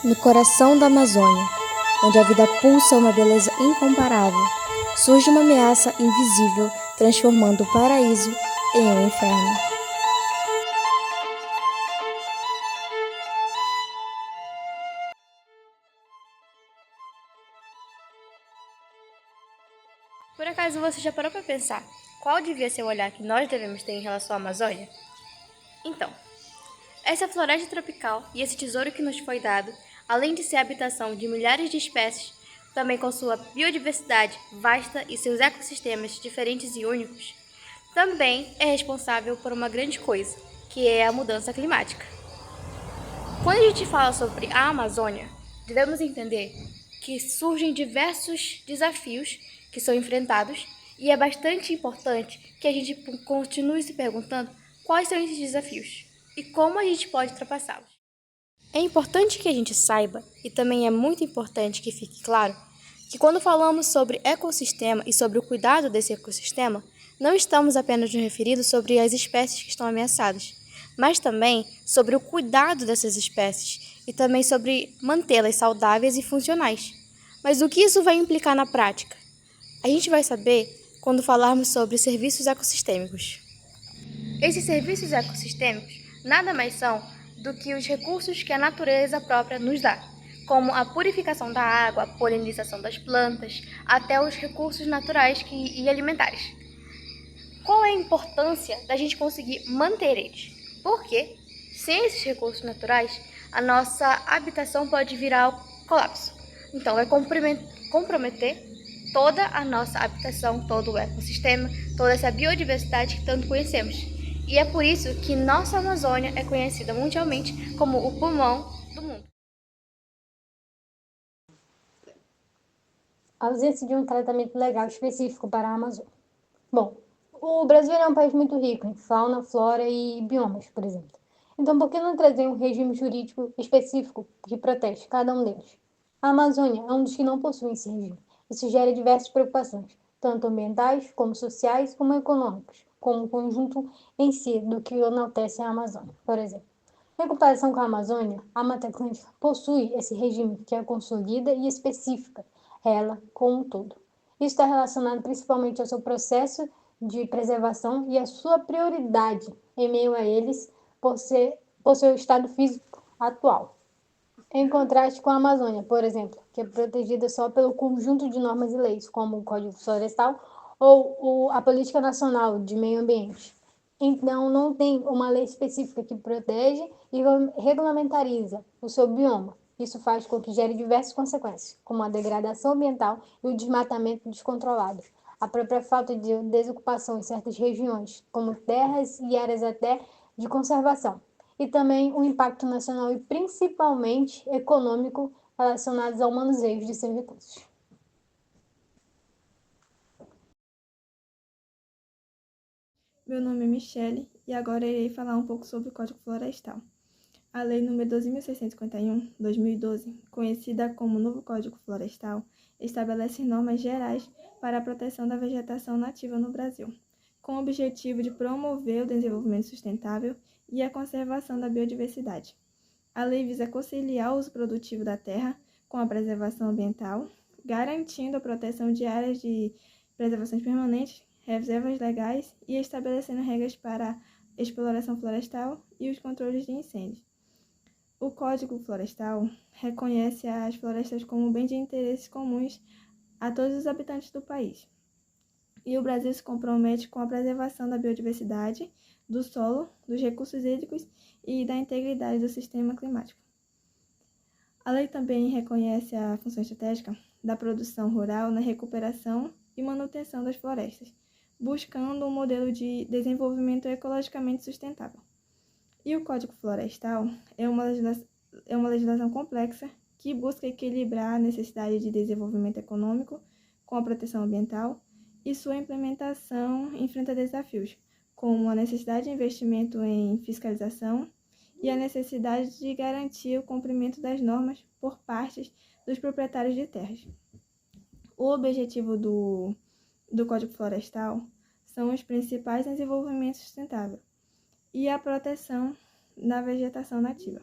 No coração da Amazônia, onde a vida pulsa uma beleza incomparável, surge uma ameaça invisível, transformando o paraíso em um inferno. Por acaso você já parou para pensar qual devia ser o olhar que nós devemos ter em relação à Amazônia? Então, essa floresta tropical e esse tesouro que nos foi dado, além de ser a habitação de milhares de espécies, também com sua biodiversidade vasta e seus ecossistemas diferentes e únicos, também é responsável por uma grande coisa, que é a mudança climática. Quando a gente fala sobre a Amazônia, devemos entender que surgem diversos desafios que são enfrentados e é bastante importante que a gente continue se perguntando quais são esses desafios e como a gente pode ultrapassá-los. É importante que a gente saiba, e também é muito importante que fique claro, que quando falamos sobre ecossistema e sobre o cuidado desse ecossistema, não estamos apenas nos referindo sobre as espécies que estão ameaçadas, mas também sobre o cuidado dessas espécies e também sobre mantê-las saudáveis e funcionais. Mas o que isso vai implicar na prática? A gente vai saber quando falarmos sobre serviços ecossistêmicos. Esses serviços ecossistêmicos nada mais são do que os recursos que a natureza própria nos dá, como a purificação da água, a polinização das plantas, até os recursos naturais e alimentares. Qual é a importância da gente conseguir manter eles? Porque, sem esses recursos naturais, a nossa habitação pode virar ao colapso. Então, vai comprometer toda a nossa habitação, todo o ecossistema, toda essa biodiversidade que tanto conhecemos. E é por isso que nossa Amazônia é conhecida mundialmente como o pulmão do mundo. A ausência de um tratamento legal específico para a Amazônia. Bom, o Brasil é um país muito rico em fauna, flora e biomas, por exemplo. Então, por que não trazer um regime jurídico específico que protege cada um deles? A Amazônia é um dos que não possui esse regime. Isso gera diversas preocupações, tanto ambientais, como sociais, como econômicas, como o conjunto em si do que enaltece a Amazônia, por exemplo. Em comparação com a Amazônia, a Mata Atlântica possui esse regime que a consolida e especifica ela como um todo. Isso está relacionado principalmente ao seu processo de preservação e à sua prioridade em meio a eles por seu estado físico atual. Em contraste com a Amazônia, por exemplo, que é protegida só pelo conjunto de normas e leis, como o Código Florestal ou a Política Nacional de Meio Ambiente. Então, não tem uma lei específica que protege e regulamentariza o seu bioma. Isso faz com que gere diversas consequências, como a degradação ambiental e o desmatamento descontrolado, a própria falta de desocupação em certas regiões, como terras e áreas até de conservação, e também o impacto nacional e principalmente econômico relacionados ao manuseio de seus recursos. Meu nome é Michele e agora irei falar um pouco sobre o Código Florestal. A Lei nº 12.651, 2012, conhecida como Novo Código Florestal, estabelece normas gerais para a proteção da vegetação nativa no Brasil, com o objetivo de promover o desenvolvimento sustentável e a conservação da biodiversidade. A lei visa conciliar o uso produtivo da terra com a preservação ambiental, garantindo a proteção de áreas de preservações permanentes, reservas legais e estabelecendo regras para a exploração florestal e os controles de incêndios. O Código Florestal reconhece as florestas como bem de interesses comuns a todos os habitantes do país. E o Brasil se compromete com a preservação da biodiversidade, do solo, dos recursos hídricos e da integridade do sistema climático. A lei também reconhece a função estratégica da produção rural na recuperação e manutenção das florestas, buscando um modelo de desenvolvimento ecologicamente sustentável. E o Código Florestal é uma legislação complexa que busca equilibrar a necessidade de desenvolvimento econômico com a proteção ambiental e sua implementação enfrenta desafios, como a necessidade de investimento em fiscalização e a necessidade de garantir o cumprimento das normas por parte dos proprietários de terras. O objetivo do Código Florestal são os principais desenvolvimentos sustentáveis e a proteção da vegetação nativa.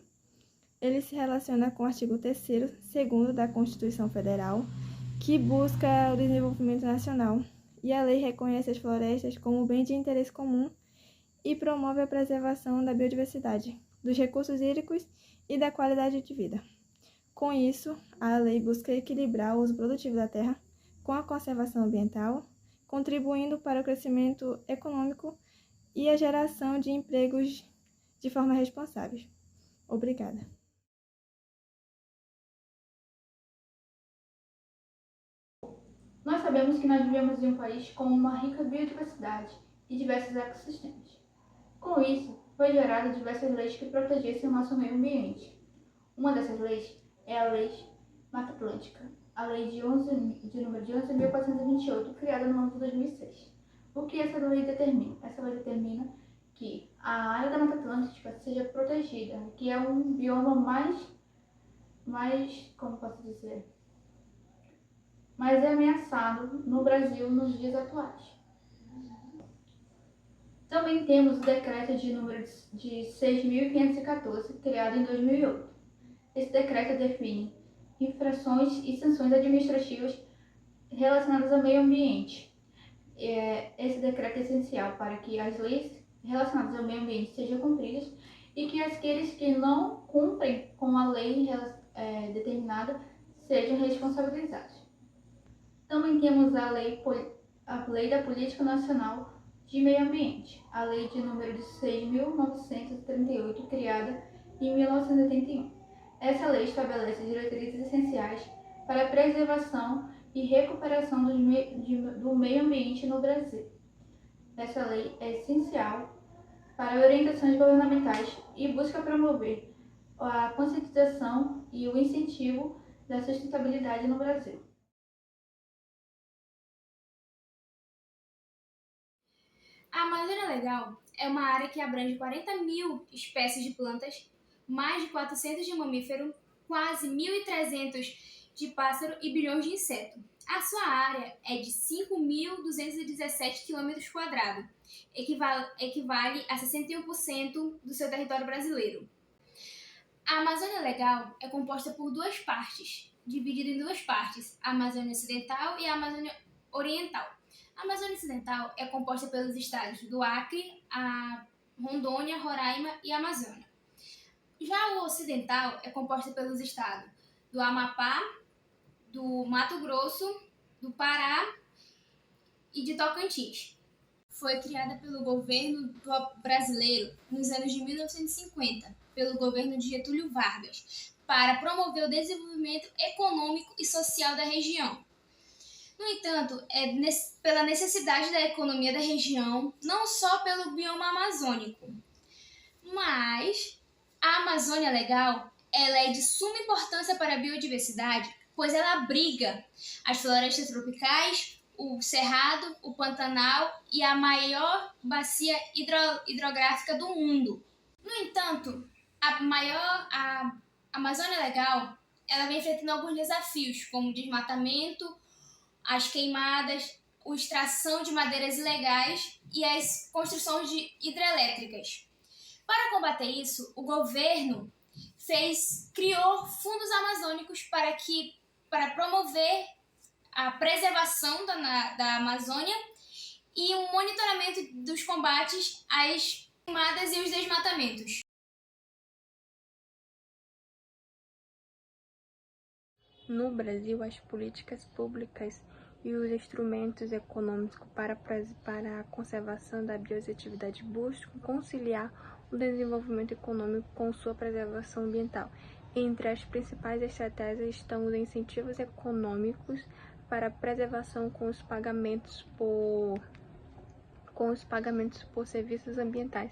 ele se relaciona com o artigo 3º, 2º da Constituição Federal, que busca o desenvolvimento nacional, e a lei reconhece as florestas como bem de interesse comum e promove a preservação da biodiversidade, dos recursos hídricos e da qualidade de vida. Com isso, a lei busca equilibrar o uso produtivo da terra com a conservação ambiental, contribuindo para o crescimento econômico e a geração de empregos de forma responsável. Obrigada. Nós sabemos que nós vivemos em um país com uma rica biodiversidade e diversos ecossistemas. Com isso, foi gerada diversas leis que protegessem o nosso meio ambiente. Uma dessas leis é a Lei Mata Atlântica, a Lei de número de 11.428, criada no ano de 2006. O que essa lei determina? Essa lei determina que a área da Mata Atlântica seja protegida, que é um bioma como posso dizer, mais ameaçado no Brasil nos dias atuais. Também temos o decreto de número de 6.514, criado em 2008. Esse decreto define infrações e sanções administrativas relacionadas ao meio ambiente. Esse decreto é essencial para que as leis relacionadas ao meio ambiente sejam cumpridas e que aqueles que não cumprem com a lei determinada sejam responsabilizados. Também temos a lei da Política Nacional de Meio Ambiente, a lei de número de 6.938, criada em 1981. Essa lei estabelece diretrizes essenciais para a preservação e recuperação do meio ambiente no Brasil. Essa lei é essencial para orientações governamentais e busca promover a conscientização e o incentivo da sustentabilidade no Brasil. A Amazônia Legal é uma área que abrange 40.000 espécies de plantas, mais de 400 de mamífero, quase 1.300 de pássaro e bilhões de insetos. A sua área é de 5.217 km², equivale a 61% do seu território brasileiro. A Amazônia Legal é composta por duas partes, dividida em duas partes, a Amazônia Ocidental e a Amazônia Oriental. A Amazônia Ocidental é composta pelos estados do Acre, a Rondônia, Roraima e Amazônia. Já o Ocidental é composta pelos estados do Amapá, do Mato Grosso, do Pará e de Tocantins. Foi criada pelo governo brasileiro nos anos de 1950, pelo governo de Getúlio Vargas, para promover o desenvolvimento econômico e social da região. No entanto, pela necessidade da economia da região, não só pelo bioma amazônico. Mas a Amazônia Legal ela é de suma importância para a biodiversidade, pois ela abriga as florestas tropicais, o cerrado, o Pantanal e a maior bacia hidrográfica do mundo. No entanto, a Amazônia Legal ela vem enfrentando alguns desafios, como o desmatamento, as queimadas, a extração de madeiras ilegais e as construções de hidrelétricas. Para combater isso, o governo criou fundos amazônicos para promover a preservação da Amazônia e o monitoramento dos combates às queimadas e os desmatamentos. No Brasil, as políticas públicas e os instrumentos econômicos para a conservação da biodiversidade buscam conciliar o desenvolvimento econômico com sua preservação ambiental. Entre as principais estratégias estão os incentivos econômicos para a preservação com os pagamentos por serviços ambientais,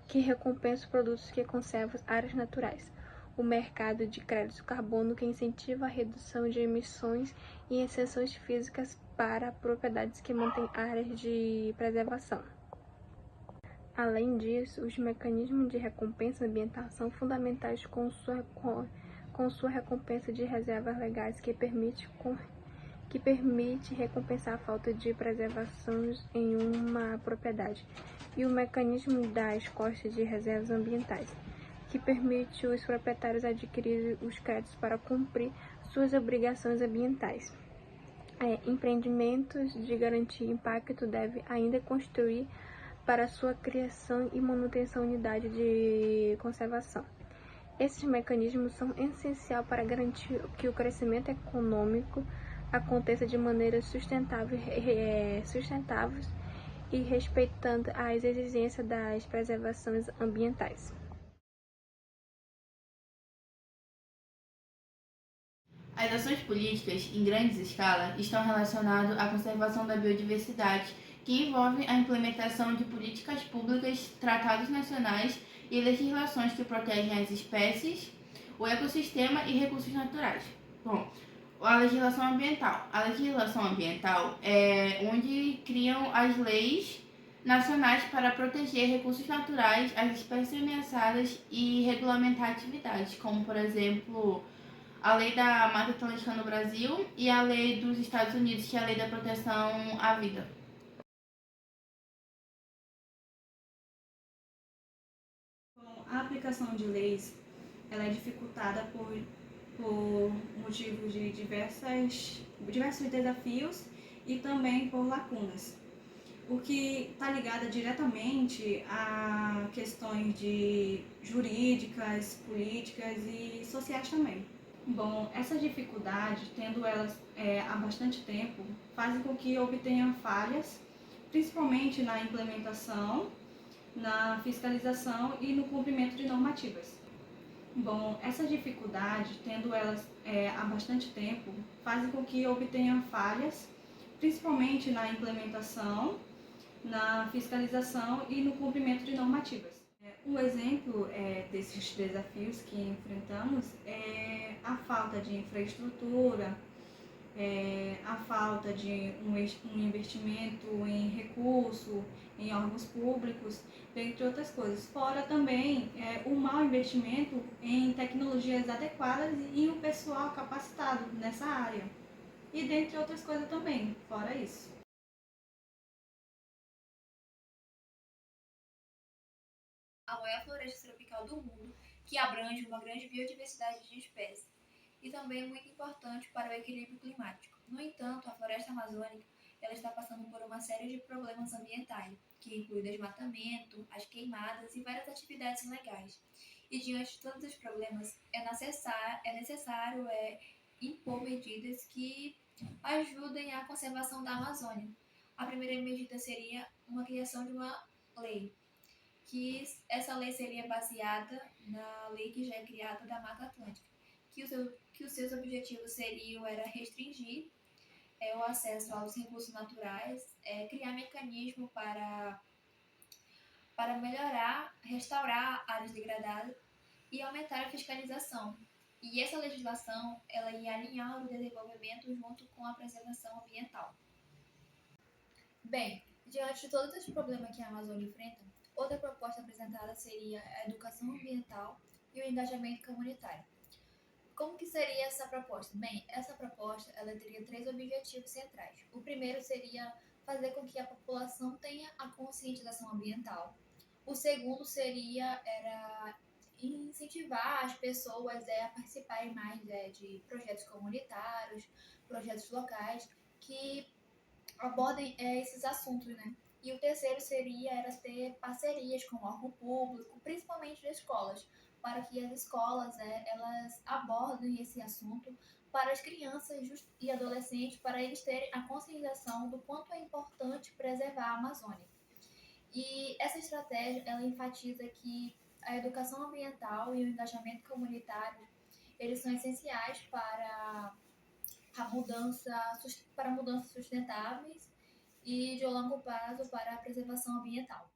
que recompensam produtos que conservam áreas naturais. O mercado de crédito carbono, que incentiva a redução de emissões e exceções físicas para propriedades que mantêm áreas de preservação. Além disso, os mecanismos de recompensa ambiental são fundamentais com sua recompensa de reservas legais, que permite recompensar a falta de preservação em uma propriedade, e o mecanismo das costas de reservas ambientais, que permite os proprietários adquirir os créditos para cumprir suas obrigações ambientais. Empreendimentos de garantia impacto devem ainda construir para sua criação e manutenção unidade de conservação. Esses mecanismos são essenciais para garantir que o crescimento econômico aconteça de maneira sustentáveis e respeitando as exigências das preservações ambientais. As ações políticas, em grande escala, estão relacionadas à conservação da biodiversidade, que envolve a implementação de políticas públicas, tratados nacionais e legislações que protegem as espécies, o ecossistema e recursos naturais. Bom, a legislação ambiental. A legislação ambiental é onde criam as leis nacionais para proteger recursos naturais, as espécies ameaçadas e regulamentar atividades, como, por exemplo, a Lei da Mata Atlântica no Brasil e a Lei dos Estados Unidos, que é a Lei da Proteção à Vida. A aplicação de leis ela é dificultada por motivos de diversos desafios e também por lacunas, o que está ligado diretamente a questões jurídicas, políticas e sociais também. Bom, essas dificuldades, tendo elas há bastante tempo, fazem com que obtenham falhas, principalmente na implementação, na fiscalização e no cumprimento de normativas. Bom, essas dificuldades, tendo elas há bastante tempo, fazem com que obtenham falhas, principalmente na implementação, na fiscalização e no cumprimento de normativas. Um exemplo desses desafios que enfrentamos é a falta de infraestrutura, a falta de um investimento em recurso, em órgãos públicos, dentre outras coisas. Fora também o mau investimento em tecnologias adequadas e um pessoal capacitado nessa área. E dentre outras coisas também, fora isso. A maior floresta tropical do mundo, que abrange uma grande biodiversidade de espécies, e também é muito importante para o equilíbrio climático. No entanto, a floresta amazônica ela está passando por uma série de problemas ambientais, que inclui o desmatamento, as queimadas e várias atividades ilegais. E diante de todos os problemas, é necessário impor medidas que ajudem à conservação da Amazônia. A primeira medida seria uma criação de uma lei, que essa lei seria baseada na lei que já é criada da Mata Atlântica, que os seus objetivos era restringir o acesso aos recursos naturais, criar mecanismo para melhorar, restaurar áreas degradadas e aumentar a fiscalização. E essa legislação ela ia alinhar o desenvolvimento junto com a preservação ambiental. Bem, diante de todos os problemas que a Amazônia enfrenta, outra proposta apresentada seria a educação ambiental e o engajamento comunitário. Como que seria essa proposta? Bem, essa proposta ela teria 3 objetivos centrais. O primeiro seria fazer com que a população tenha a conscientização ambiental. O segundo era incentivar as pessoas a participarem mais de projetos comunitários, projetos locais que abordem esses assuntos, né? E o terceiro era ter parcerias com o órgão público, principalmente das escolas, para que as escolas elas abordem esse assunto para as crianças e adolescentes, para eles terem a conscientização do quanto é importante preservar a Amazônia. E essa estratégia ela enfatiza que a educação ambiental e o engajamento comunitário eles são essenciais para mudanças sustentáveis e de longo prazo para a preservação ambiental.